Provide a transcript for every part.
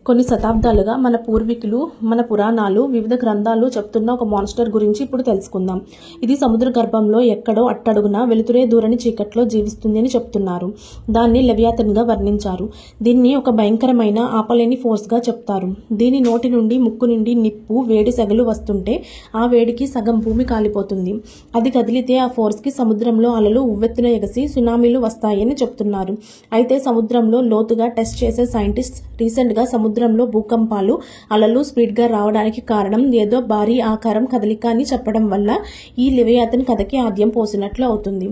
కొన్ని శతాబ్దాలుగా మన పూర్వీకులు, మన పురాణాలు, వివిధ గ్రంథాలు చెప్తున్న ఒక మాన్స్టర్ గురించి ఇప్పుడు తెలుసుకుందాం. ఇది సముద్ర గర్భంలో ఎక్కడో అట్టడుగున వెలుతురే దూరని చీకట్లో జీవిస్తుంది అని చెప్తున్నారు. దాన్ని లెవియాథన్గా వర్ణించారు. దీన్ని ఒక భయంకరమైన ఆపలేని ఫోర్స్గా చెప్తారు. దీని నోటి నుండి, ముక్కు నుండి నిప్పు, వేడి సెగలు వస్తుంటే ఆ వేడికి సగం భూమి కాలిపోతుంది. అది కదిలితే ఆ ఫోర్స్కి సముద్రంలో అలలు ఉవ్వెత్తున ఎగసి సునామీలు వస్తాయని చెప్తున్నారు. అయితే సముద్రంలో లోతుగా టెస్ట్ చేసే సైంటిస్ట్ రీసెంట్గా సముద్రంలో భూకంపాలు, అలలు స్పీడ్గా రావడానికి కారణం ఏదో భారీ ఆకారం కదలిక అని చెప్పడం వల్ల ఈ లెవియాథన్ కథకి ఆద్యం పోసినట్లు అవుతుంది.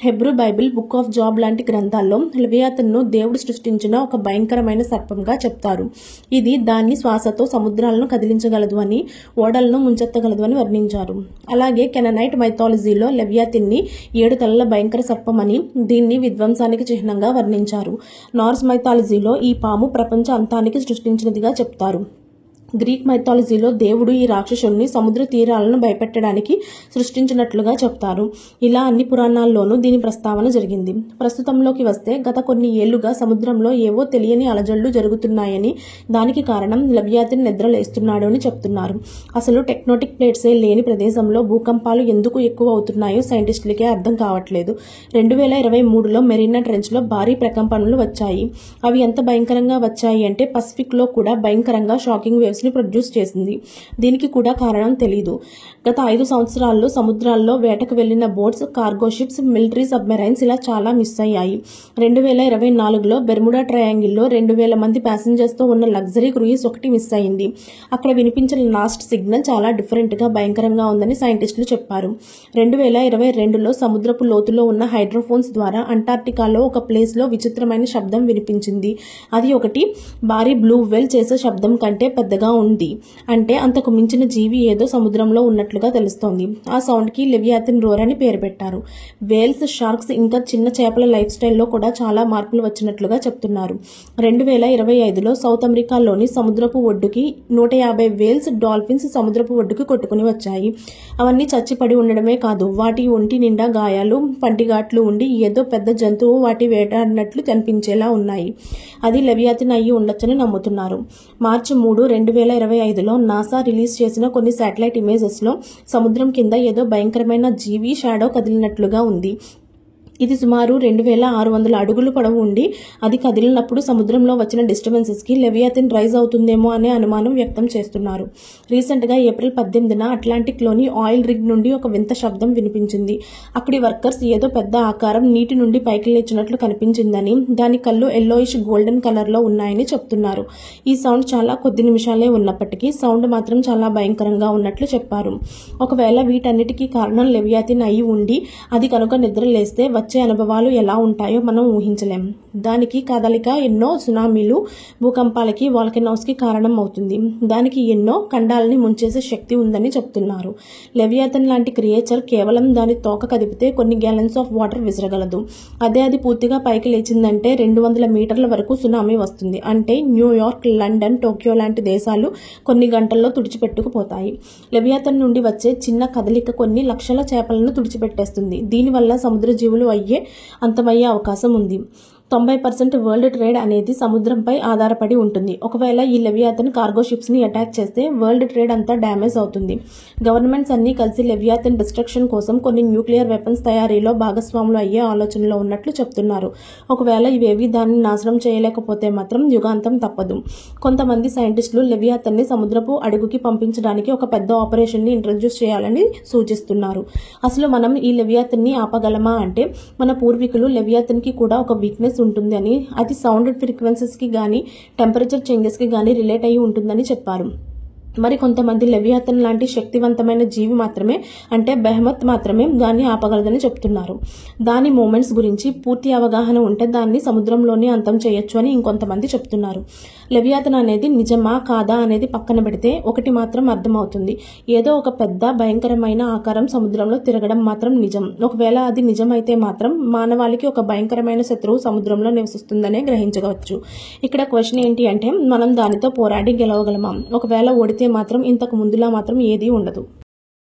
Hebrew Bible, book of job లాంటి గ్రంథాల్లో లెవియాథన్ను దేవుడు సృష్టించిన ఒక భయంకరమైన సర్పంగా చెప్తారు. ఇది దాన్ని శ్వాసతో సముద్రాలను కదిలించగలదు అని, ఓడలను ముంచెత్తగలదు అని వర్ణించారు. అలాగే కెననైట్ మైథాలజీలో లెవియాథన్ని 7 తలల భయంకర సర్పం అని, దీన్ని విధ్వంసానికి చిహ్నంగా వర్ణించారు. నార్స్ మైథాలజీలో ఈ పాము ప్రపంచ అంతానికి సృష్టించినదిగా చెప్తారు. గ్రీక్ మైథాలజీలో దేవుడు ఈ రాక్షసుడిని సముద్ర తీరాలను భయపెట్టడానికి సృష్టించినట్లుగా చెప్తారు. ఇలా అన్ని పురాణాల్లోనూ దీని ప్రస్తావన జరిగింది. ప్రస్తుతంలోకి వస్తే గత కొన్ని ఏళ్లుగా సముద్రంలో ఏవో తెలియని అలజడులు జరుగుతున్నాయని, దానికి కారణం లెవియాథన్ నిద్రలేస్తున్నాడు అని చెప్తున్నారు. అసలు టెక్టోనిక్ ప్లేట్సే లేని ప్రదేశంలో భూకంపాలు ఎందుకు ఎక్కువ అవుతున్నాయో సైంటిస్టులకే అర్థం కావట్లేదు. 2023లో మెరీనా ట్రెంచ్లో భారీ ప్రకంపనలు వచ్చాయి. అవి ఎంత భయంకరంగా వచ్చాయి అంటే పసిఫిక్లో కూడా భయంకరంగా షాకింగ్ వేవ్స్ ని ప్రొడ్యూస్ చేసింది. దీనికి కూడా కారణం తెలీదు. గత 5 సంవత్సరాల్లో సముద్రాల్లో వేటకు వెళ్లిన boats, cargo ships, military submarines ఇలా చాలా మిస్ అయ్యాయి. 2024లో బెర్ముడా ట్రయాంగిల్లో 2000 మంది ప్యాసింజర్స్ తో ఉన్న లగ్జరీ క్రూయిజ్ ఒకటి మిస్ అయింది. అక్కడ వినిపించిన లాస్ట్ సిగ్నల్ చాలా డిఫరెంట్ గా, భయంకరంగా ఉందని సైంటిస్టులు చెప్పారు. 2022లో సముద్రపు లోతులో ఉన్న హైడ్రోఫోన్స్ ద్వారా అంటార్క్టికాలో ఒక ప్లేస్ లో విచిత్రమైన శబ్దం వినిపించింది. అది ఒకటి భారీ బ్లూ వేల్ చేసే శబ్దం కంటే పెద్దగా ఉంది. అంటే అంతకు మించిన జీవి ఏదో సముద్రంలో ఉన్నట్లుగా తెలుస్తోంది. ఆ సౌండ్ కి లెవియాథన్ రోర్ అని పేరు పెట్టారు. వేల్స్, షార్క్స్ ఇంకా చిన్న చేపల లైఫ్ స్టైల్లో కూడా చాలా మార్పులు వచ్చినట్లుగా చెప్తున్నారు. 2025లో సౌత్ అమెరికాలోని సముద్రపు ఒడ్డుకి 150 వేల్స్, డాల్ఫిన్స్ సముద్రపు ఒడ్డుకి కొట్టుకుని వచ్చాయి. అవన్నీ చచ్చిపడి ఉండడమే కాదు, వాటి ఒంటి నిండా గాయాలు, పంటిగాట్లు ఉండి ఏదో పెద్ద జంతువు వాటి వేటాడినట్లు కనిపించేలా ఉన్నాయి. అది లెవియాథన్ అయ్యి ఉండొచ్చని నమ్ముతున్నారు. మార్చి 3, 2025లో నాసా రిలీజ్ చేసిన కొన్ని శాటిలైట్ ఇమేజెస్ లో సముద్రం కింద ఏదో భయంకరమైన జీవి షాడో కదిలినట్లుగా ఉంది. ఇది సుమారు 2600 అడుగులు పొడవు ఉండి, అది కదిలినప్పుడు సముద్రంలో వచ్చిన డిస్టర్బెన్సెస్ కి లెవియాథన్ రైజ్ అవుతుందేమో అనే అనుమానం వ్యక్తం చేస్తున్నారు. రీసెంట్ గా ఏప్రిల్ 18న అట్లాంటిక్ లోని ఆయిల్ రిగ్ నుండి ఒక వింత శబ్దం వినిపించింది. అక్కడి వర్కర్స్ ఏదో పెద్ద ఆకారం నీటి నుండి పైకి లేచినట్లు కనిపించిందని, దాని కళ్ళు ఎల్లోయిష్ గోల్డెన్ కలర్ లో ఉన్నాయని చెప్తున్నారు. ఈ సౌండ్ చాలా కొద్ది నిమిషాలే ఉన్నప్పటికీ సౌండ్ మాత్రం చాలా భయంకరంగా ఉన్నట్లు చెప్పారు. ఒకవేళ వీటన్నిటికీ కారణం లెవియాథన్ అయి ఉండి, అది కనుక నిద్ర లేస్తే వచ్చే అనుభవాలు ఎలా ఉంటాయో మనం ఊహించలేం. దానికి కదలిక ఎన్నో సునామీలు, భూకంపాలకి, వాల్కనోస్ కి కారణం అవుతుంది. దానికి ఎన్నో ఖండాలని ముంచేసే శక్తి ఉందని చెప్తున్నారు. లెవియాథన్ లాంటి క్రియేచర్ కేవలం దాని తోక కదిపితే కొన్ని గ్యాలన్స్ ఆఫ్ వాటర్ విసరగలదు. అదే అది పూర్తిగా పైకి లేచిందంటే 200 మీటర్ల వరకు సునామీ వస్తుంది. అంటే న్యూయార్క్, లండన్, టోక్యో లాంటి దేశాలు కొన్ని గంటల్లో తుడిచిపెట్టుకుపోతాయి. లెవియాథన్ నుండి వచ్చే చిన్న కదలిక కొన్ని లక్షల చేపలను తుడిచిపెట్టేస్తుంది. దీనివల్ల సముద్ర జీవులు అంతమయ్యే అవకాశం ఉంది. 90% వరల్డ్ ట్రేడ్ అనేది సముద్రంపై ఆధారపడి ఉంటుంది. ఒకవేళ ఈ లెవియాథన్ కార్గో షిప్స్ ని అటాక్ చేస్తే వరల్డ్ ట్రేడ్ అంతా డ్యామేజ్ అవుతుంది. గవర్నమెంట్స్ అన్ని కలిసి లెవియాథన్ డిస్ట్రక్షన్ కోసం కొన్ని న్యూక్లియర్ వెపన్స్ తయారీలో భాగస్వాములు అయ్యే ఆలోచనలో ఉన్నట్లు చెప్తున్నారు. ఒకవేళ ఇవేవి దాన్ని నాశనం చేయలేకపోతే మాత్రం యుగాంతం తప్పదు. కొంతమంది సైంటిస్టులు లెవియాథన్ ని సముద్రపు అడుగుకి పంపించడానికి ఒక పెద్ద ఆపరేషన్ ని ఇంట్రడ్యూస్ చేయాలని సూచిస్తున్నారు. అసలు మనం ఈ లెవియాథన్ ని ఆపగలమా అంటే, మన పూర్వీకులు లెవియాథన్ కి కూడా ఒక వీక్నెస్ ఉంటుంది అని, అది సౌండ్ ఫ్రీక్వెన్సీస్ కి గానీ, టెంపరేచర్ చేంజెస్ కి గానీ రిలేట్ అయ్యి ఉంటుందని చెప్పారు. మరి కొంతమంది లెవియాథన్ లాంటి శక్తివంతమైన జీవి మాత్రమే, అంటే బెహమత్ మాత్రమే దాన్ని ఆపగలదని చెప్తున్నారు. దాని మూమెంట్స్ గురించి పూర్తి అవగాహన ఉంటే దాన్ని సముద్రంలోనే అంతం చేయొచ్చు అని ఇంకొంతమంది చెప్తున్నారు. లెవియాథన్ అనేది నిజమా కాదా అనేది పక్కన పెడితే ఒకటి మాత్రం అర్థమవుతుంది. ఏదో ఒక పెద్ద భయంకరమైన ఆకారం సముద్రంలో తిరగడం మాత్రం నిజం. ఒకవేళ అది నిజమైతే మాత్రం మానవాళికి ఒక భయంకరమైన శత్రువు సముద్రంలో నివసిస్తుందనే గ్రహించవచ్చు. ఇక్కడ క్వశ్చన్ ఏంటి అంటే, మనం దానితో పోరాడి గెలవగలమా? ఒకవేళ ఓడితే మాత్రం ఇంతకు ముందులా మాత్రం ఏదీ ఉండదు.